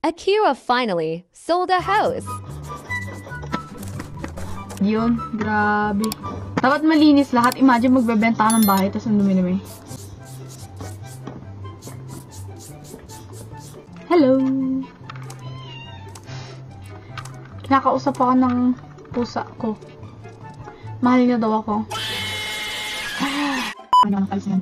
Akira finally sold a house. Yun, grabe. Dapat malinis lahat. Imagine magbebenta ka ng bahay tapos ang dumi-dumi. Hello! Kinakausap ako ng pusa ko. Mahal niya daw ako. Ano ang kalis yan?